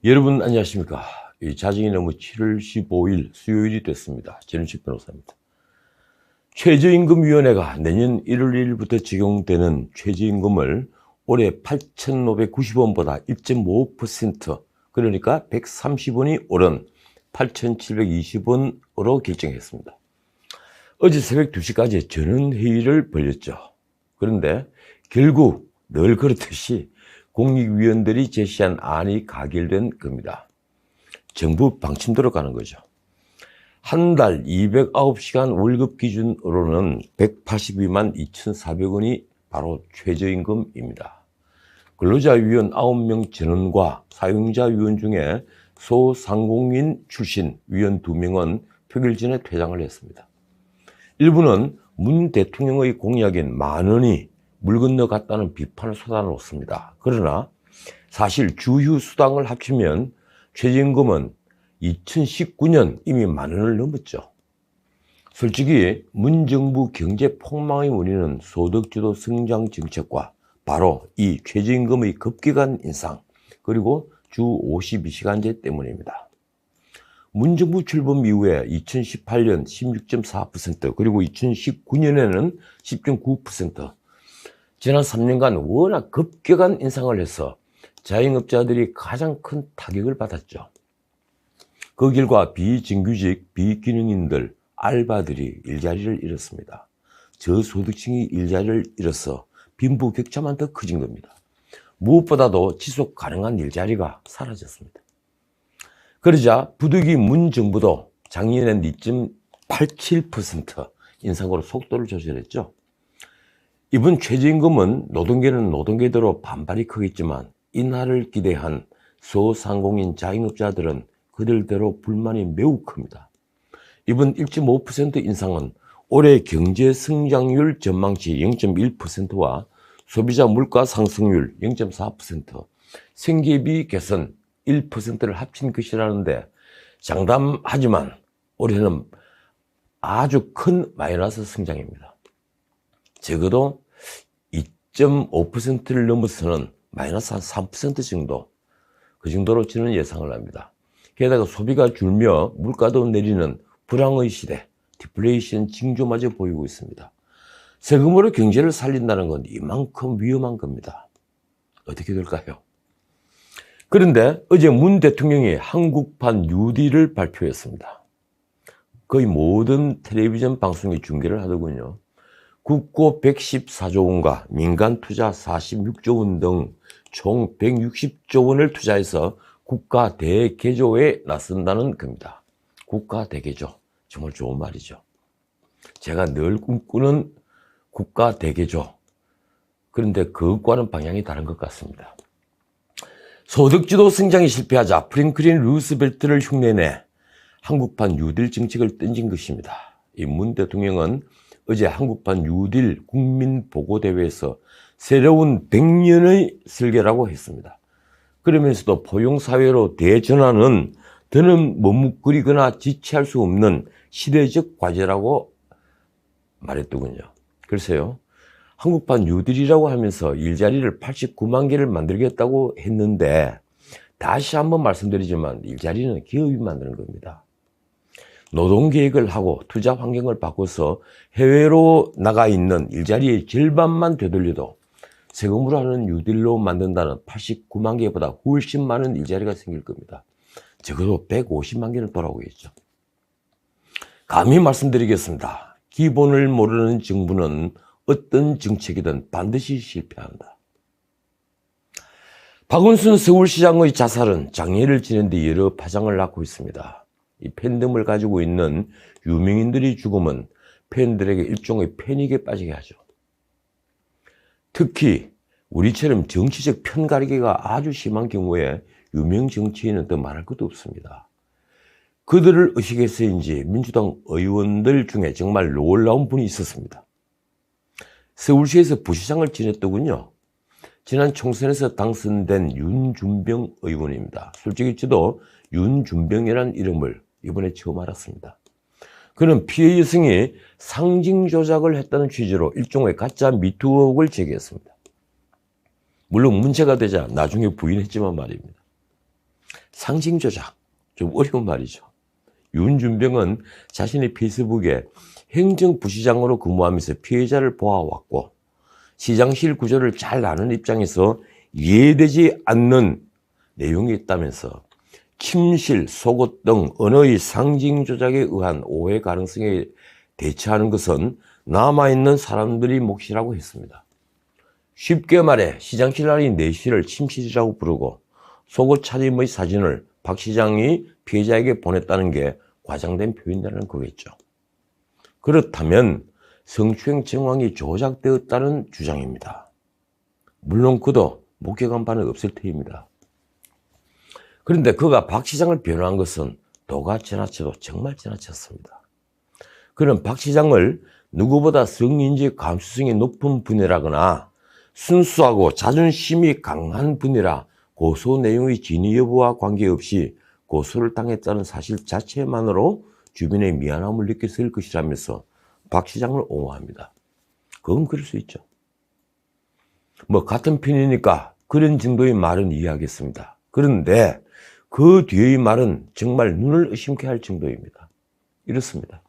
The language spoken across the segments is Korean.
여러분 안녕하십니까. 자정이 넘어 7월 15일 수요일이 됐습니다. 전인식 변호사입니다. 최저임금위원회가 내년 1월 1일부터 적용되는 최저임금을 올해 8,590원보다 1.5% 그러니까 130원이 오른 8,720원으로 결정했습니다. 어제 새벽 2시까지 전원회의를 벌였죠. 그런데 결국 늘 그렇듯이 공익위원들이 제시한 안이 가결된 겁니다. 정부 방침대로 가는 거죠. 한 달 209시간 월급 기준으로는 182만 2,400원이 바로 최저임금입니다. 근로자위원 9명 전원과 사용자위원 중에 소상공인 출신 위원 2명은 표결 전에 퇴장을 했습니다. 일부는 문 대통령의 공약인 10,000원이 물 건너갔다는 비판을 쏟아놓습니다. 그러나 사실 주휴 수당을 합치면 최저임금은 2019년 이미 10,000원을 넘었죠. 솔직히 문정부 경제 폭망의 원인은 소득주도 성장 정책과 바로 이 최저임금의 급격한 인상 그리고 주 52시간제 때문입니다. 문정부 출범 이후에 2018년 16.4% 그리고 2019년에는 10.9% 지난 3년간 워낙 급격한 인상을 해서 자영업자들이 가장 큰 타격을 받았죠. 그 결과 비정규직, 비기능인들, 알바들이 일자리를 잃었습니다. 저소득층이 일자리를 잃어서 빈부격차만 더 커진 겁니다. 무엇보다도 지속 가능한 일자리가 사라졌습니다. 그러자 부득이 문정부도 작년엔 2.87% 인상으로 속도를 조절했죠. 이번 최저임금은 노동계는 노동계대로 반발이 크겠지만 인하를 기대한 소상공인 자영업자들은 그들대로 불만이 매우 큽니다. 이번 1.5% 인상은 올해 경제 성장률 전망치 0.1%와 소비자 물가 상승률 0.4%, 생계비 개선 1%를 합친 것이라는데 장담하지만 올해는 아주 큰 마이너스 성장입니다. 적어도 2.5%를 넘어서는 마이너스 한 3% 정도, 그 정도로 저는 예상을 합니다. 게다가 소비가 줄며 물가도 내리는 불황의 시대, 디플레이션 징조마저 보이고 있습니다. 세금으로 경제를 살린다는 건 이만큼 위험한 겁니다. 어떻게 될까요? 그런데 어제 문 대통령이 한국판 뉴딜을 발표했습니다. 거의 모든 텔레비전 방송이 중계를 하더군요. 국고 114조 원과 민간 투자 46조 원 등 총 160조 원을 투자해서 국가 대개조에 나선다는 겁니다. 국가 대개조, 정말 좋은 말이죠. 제가 늘 꿈꾸는 국가 대개조. 그런데 그것과는 방향이 다른 것 같습니다. 소득주도 성장이 실패하자 프랭클린 루스벨트를 흉내내 한국판 뉴딜 정책을 던진 것입니다. 이 문 대통령은 어제 한국판 뉴딜 국민보고대회에서 새로운 100년의 설계라고 했습니다. 그러면서도 포용사회로 대전환은 더는 머뭇거리거나 지체할 수 없는 시대적 과제라고 말했더군요. 글쎄요, 한국판 뉴딜이라고 하면서 일자리를 89만 개를 만들겠다고 했는데 다시 한번 말씀드리지만 일자리는 기업이 만드는 겁니다. 노동계획을 하고 투자 환경을 바꿔서 해외로 나가 있는 일자리의 절반만 되돌려도 세금으로 하는 뉴딜로 만든다는 89만 개보다 훨씬 많은 일자리가 생길 겁니다. 적어도 150만 개는 돌아오겠죠. 감히 말씀드리겠습니다. 기본을 모르는 정부는 어떤 정책이든 반드시 실패한다. 박원순 서울시장의 자살은 장례를 지낸 데 여러 파장을 낳고 있습니다. 이 팬덤을 가지고 있는 유명인들의 죽음은 팬들에게 일종의 패닉에 빠지게 하죠. 특히 우리처럼 정치적 편가르기가 아주 심한 경우에 유명 정치인은 더 말할 것도 없습니다. 그들을 의식해서인지 민주당 의원들 중에 정말 놀라운 분이 있었습니다. 서울시에서 부시장을 지냈더군요. 지난 총선에서 당선된 윤준병 의원입니다. 솔직히 저도 윤준병이라는 이름을 이번에 처음 알았습니다. 그는 피해 여성이 상징 조작을 했다는 취지로 일종의 가짜 미투 의혹을 제기했습니다. 물론 문제가 되자 나중에 부인했지만 말입니다. 상징 조작, 좀 어려운 말이죠. 윤준병은 자신의 페이스북에 행정부시장으로 근무하면서 피해자를 보아왔고 시장실 구조를 잘 아는 입장에서 이해되지 않는 내용이 있다면서 침실, 속옷 등 언어의 상징 조작에 의한 오해 가능성에 대처하는 것은 남아있는 사람들의 몫이라고 했습니다. 쉽게 말해 시장실 안의 내실을 침실이라고 부르고 속옷 차림의 사진을 박 시장이 피해자에게 보냈다는 게 과장된 표현이라는 거겠죠. 그렇다면 성추행 정황이 조작되었다는 주장입니다. 물론 그도 목격한 바는 없을 테입니다. 그런데 그가 박 시장을 변호한 것은 도가 지나쳐도 정말 지나쳤습니다. 그는 박 시장을 누구보다 성인지 감수성이 높은 분이라거나 순수하고 자존심이 강한 분이라 고소 내용의 진위 여부와 관계없이 고소를 당했다는 사실 자체만으로 주변의 미안함을 느꼈을 것이라면서 박 시장을 옹호합니다. 그건 그럴 수 있죠. 뭐 같은 편이니까 그런 정도의 말은 이해하겠습니다. 그런데 그 뒤의 말은 정말 눈을 의심케 할 정도입니다. 이렇습니다.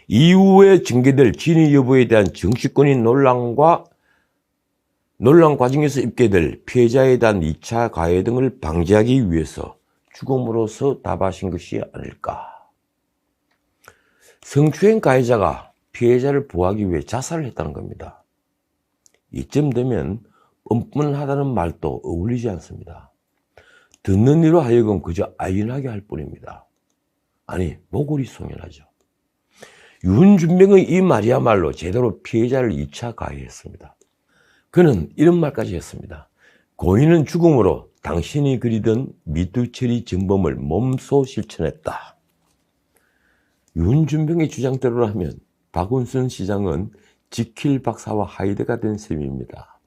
이후에 전개될 진위 여부에 대한 정치권의 논란 과정에서 입게 될 피해자에 대한 2차 가해 등을 방지하기 위해서 죽음으로써 답하신 것이 아닐까. 성추행 가해자가 피해자를 보호하기 위해 자살을 했다는 겁니다. 이쯤 되면 뻔뻔하다는 말도 어울리지 않습니다. 듣는 이로 하여금 그저 아연하게 할 뿐입니다. 아니, 모골이 송연하죠. 윤준병의 이 말이야말로 제대로 피해자를 2차 가해했습니다. 그는 이런 말까지 했습니다. 고인은 죽음으로 당신이 그리던 미투처리 전범을 몸소 실천했다. 윤준병의 주장대로라면 박원순 시장은 지킬 박사와 하이드가 된 셈입니다.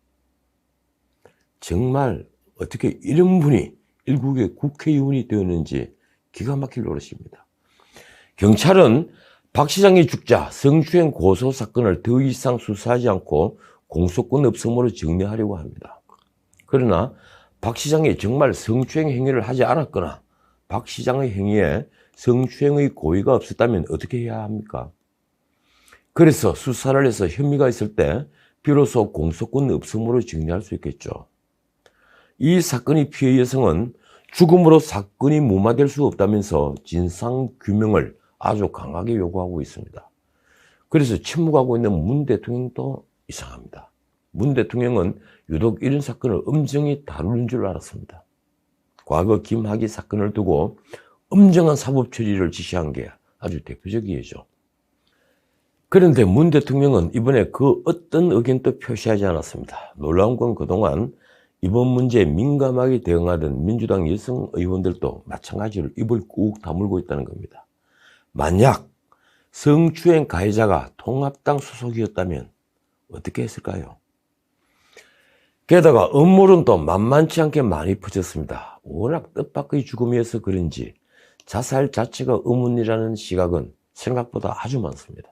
정말 어떻게 이런 분이 일국의 국회의원이 되었는지 기가 막힐 노릇입니다. 경찰은 박 시장의 죽자 성추행 고소 사건을 더 이상 수사하지 않고 공소권 없음으로 정리하려고 합니다. 그러나 박 시장이 정말 성추행 행위를 하지 않았거나 박 시장의 행위에 성추행의 고의가 없었다면 어떻게 해야 합니까? 그래서 수사를 해서 혐의가 있을 때 비로소 공소권 없음으로 정리할 수 있겠죠. 이 사건의 피해 여성은 죽음으로 사건이 무마될 수 없다면서 진상규명을 아주 강하게 요구하고 있습니다. 그래서 침묵하고 있는 문 대통령도 이상합니다. 문 대통령은 유독 이런 사건을 엄정히 다루는 줄 알았습니다. 과거 김학의 사건을 두고 엄정한 사법 처리를 지시한 게 아주 대표적이죠. 그런데 문 대통령은 이번에 그 어떤 의견도 표시하지 않았습니다. 놀라운 건 그동안 이번 문제에 민감하게 대응하던 민주당 여성 의원들도 마찬가지로 입을 꾹 다물고 있다는 겁니다. 만약 성추행 가해자가 통합당 소속이었다면 어떻게 했을까요? 게다가 음모론도 만만치 않게 많이 퍼졌습니다. 워낙 뜻밖의 죽음이어서 그런지 자살 자체가 의문이라는 시각은 생각보다 아주 많습니다.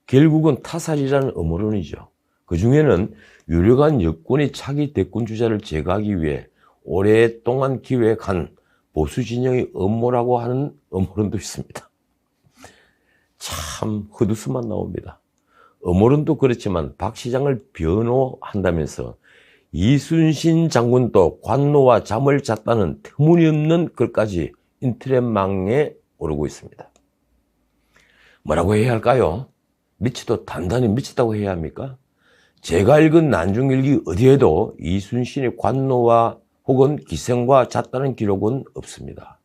결국은 타살이라는 음모론이죠. 그 중에는 유력한 여권의 차기 대권 주자를 제거하기 위해 오랫동안 기획한 보수 진영의 음모라고 하는 음모론도 있습니다. 참 헛웃음만 나옵니다. 음모론도 그렇지만 박 시장을 변호한다면서 이순신 장군도 관노와 잠을 잤다는 터무니없는 글까지 인터넷망에 오르고 있습니다. 뭐라고 해야 할까요? 미치도 단단히 미쳤다고 해야 합니까? 제가 읽은 난중일기 어디에도 이순신의 관노와 혹은 기생과 잤다는 기록은 없습니다.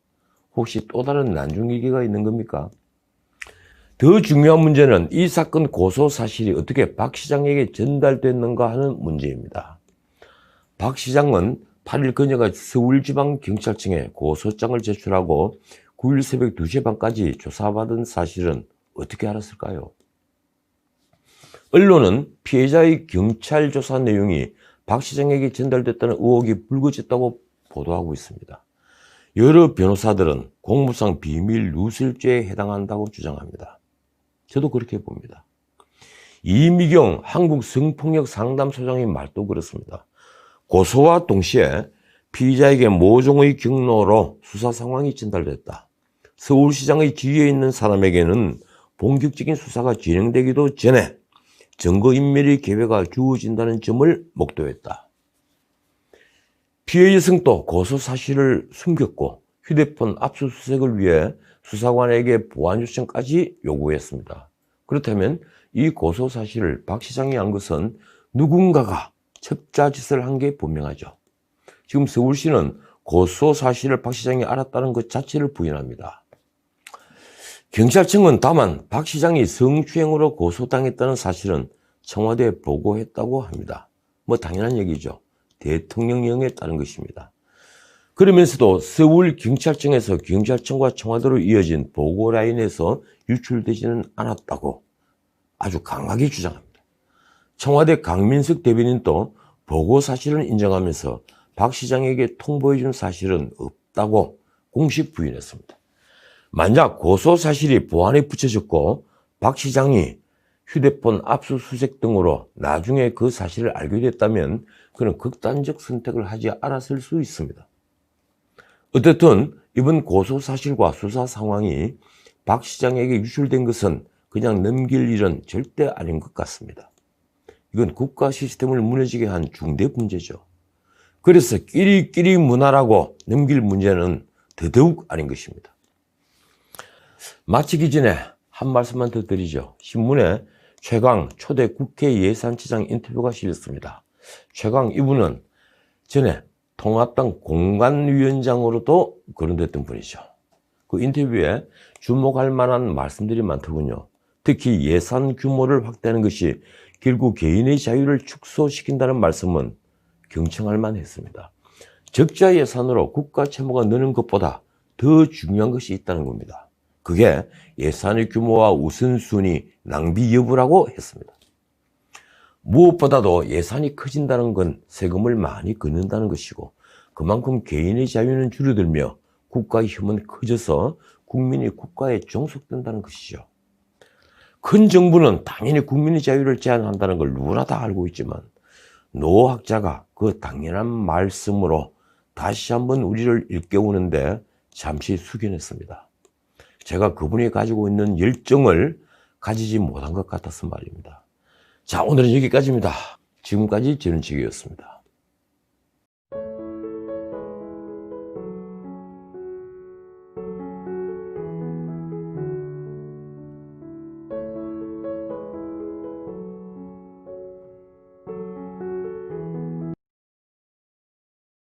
혹시 또 다른 난중일기가 있는 겁니까? 더 중요한 문제는 이 사건 고소 사실이 어떻게 박 시장에게 전달됐는가 하는 문제입니다. 박 시장은 8일 그녀가 서울지방경찰청에 고소장을 제출하고 9일 새벽 2시 반까지 조사받은 사실은 어떻게 알았을까요? 언론은 피해자의 경찰 조사 내용이 박 시장에게 전달됐다는 의혹이 불거졌다고 보도하고 있습니다. 여러 변호사들은 공무상 비밀 누설죄에 해당한다고 주장합니다. 저도 그렇게 봅니다. 이미경 한국성폭력상담소장의 말도 그렇습니다. 고소와 동시에 피의자에게 모종의 경로로 수사 상황이 전달됐다. 서울시장의 지위에 있는 사람에게는 본격적인 수사가 진행되기도 전에 증거인멸의 기회가 주어진다는 점을 목도했다. 피해 여성도 고소 사실을 숨겼고 휴대폰 압수수색을 위해 수사관에게 보안 요청까지 요구했습니다. 그렇다면 이 고소 사실을 박 시장이 한 것은 누군가가 첩자짓을 한 게 분명하죠. 지금 서울시는 고소 사실을 박 시장이 알았다는 것 자체를 부인합니다. 경찰청은 다만 박 시장이 성추행으로 고소당했다는 사실은 청와대에 보고했다고 합니다. 뭐 당연한 얘기죠. 대통령령에 따른 것입니다. 그러면서도 서울경찰청에서 경찰청과 청와대로 이어진 보고 라인에서 유출되지는 않았다고 아주 강하게 주장합니다. 청와대 강민석 대변인도 보고 사실은 인정하면서 박 시장에게 통보해준 사실은 없다고 공식 부인했습니다. 만약 고소 사실이 보안에 붙여졌고 박 시장이 휴대폰 압수수색 등으로 나중에 그 사실을 알게 됐다면 그는 극단적 선택을 하지 않았을 수 있습니다. 어쨌든 이번 고소 사실과 수사 상황이 박 시장에게 유출된 것은 그냥 넘길 일은 절대 아닌 것 같습니다. 이건 국가 시스템을 무너지게 한 중대 문제죠. 그래서 끼리끼리 문화라고 넘길 문제는 더더욱 아닌 것입니다. 마치기 전에 한 말씀만 더 드리죠. 신문에 최강 초대 국회 예산처장 인터뷰가 실렸습니다. 최강 이분은 전에 통합당 공관위원장으로도 거론됐던 분이죠. 그 인터뷰에 주목할 만한 말씀들이 많더군요. 특히 예산 규모를 확대하는 것이 결국 개인의 자유를 축소시킨다는 말씀은 경청할 만했습니다. 적자 예산으로 국가 채무가 느는 것보다 더 중요한 것이 있다는 겁니다. 그게 예산의 규모와 우선순위, 낭비 여부라고 했습니다. 무엇보다도 예산이 커진다는 건 세금을 많이 걷는다는 것이고 그만큼 개인의 자유는 줄어들며 국가의 힘은 커져서 국민이 국가에 종속된다는 것이죠. 큰 정부는 당연히 국민의 자유를 제한한다는 걸 누구나 다 알고 있지만 노 학자가 그 당연한 말씀으로 다시 한번 우리를 일깨우는데 잠시 숙연했습니다. 제가 그분이 가지고 있는 열정을 가지지 못한 것 같아서 말입니다. 자, 오늘은 여기까지입니다. 지금까지 전은책이었습니다.